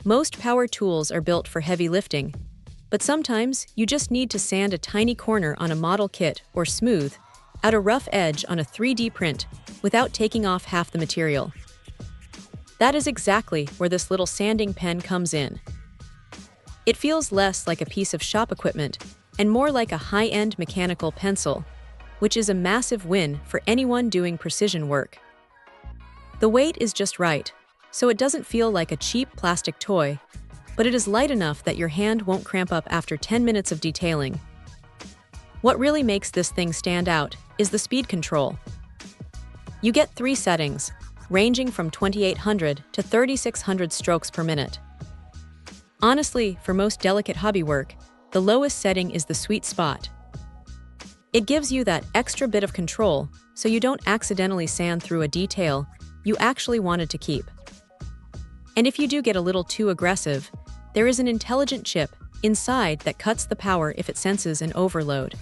Most power tools are built for heavy lifting, but sometimes you just need to sand a tiny corner on a model kit or smooth out a rough edge on a 3D print without taking off half the material. That is exactly where this little sanding pen comes in. It feels less like a piece of shop equipment and more like a high-end mechanical pencil, which is a massive win for anyone doing precision work. The weight is just right, so it doesn't feel like a cheap plastic toy, but it is light enough that your hand won't cramp up after 10 minutes of detailing. What really makes this thing stand out is the speed control. You get 3 settings, ranging from 2,800 to 3,600 strokes per minute. Honestly, for most delicate hobby work, the lowest setting is the sweet spot. It gives you that extra bit of control so you don't accidentally sand through a detail you actually wanted to keep. And if you do get a little too aggressive, there is an intelligent chip inside that cuts the power if it senses an overload.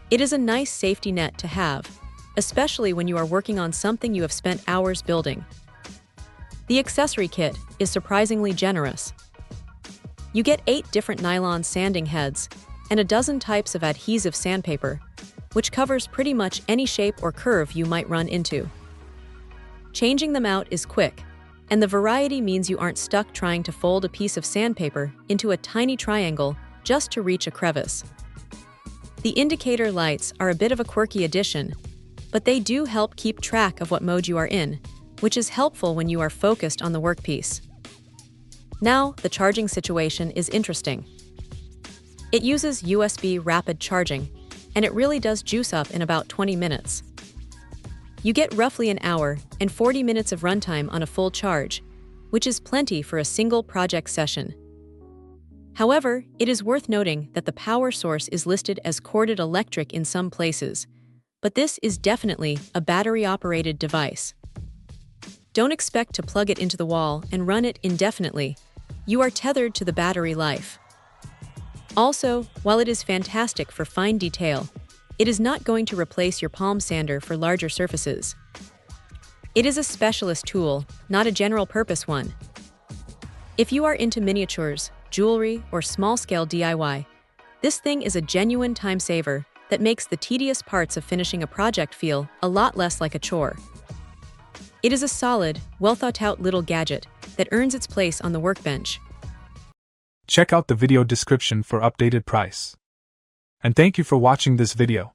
It is a nice safety net to have, especially when you are working on something you have spent hours building. The accessory kit is surprisingly generous. You get 8 different nylon sanding heads and a dozen types of adhesive sandpaper, which covers pretty much any shape or curve you might run into. Changing them out is quick, and the variety means you aren't stuck trying to fold a piece of sandpaper into a tiny triangle just to reach a crevice. The indicator lights are a bit of a quirky addition, but they do help keep track of what mode you are in, which is helpful when you are focused on the workpiece. Now, the charging situation is interesting. It uses USB rapid charging, and it really does juice up in about 20 minutes. You get roughly an hour and 40 minutes of runtime on a full charge, which is plenty for a single project session. However, it is worth noting that the power source is listed as corded electric in some places, but this is definitely a battery-operated device. Don't expect to plug it into the wall and run it indefinitely. You are tethered to the battery life. Also, while it is fantastic for fine detail, it is not going to replace your palm sander for larger surfaces. It is a specialist tool, not a general-purpose one. If you are into miniatures, jewelry, or small-scale DIY, this thing is a genuine time saver that makes the tedious parts of finishing a project feel a lot less like a chore. It is a solid, well-thought-out little gadget that earns its place on the workbench. Check out the video description for updated price. And thank you for watching this video.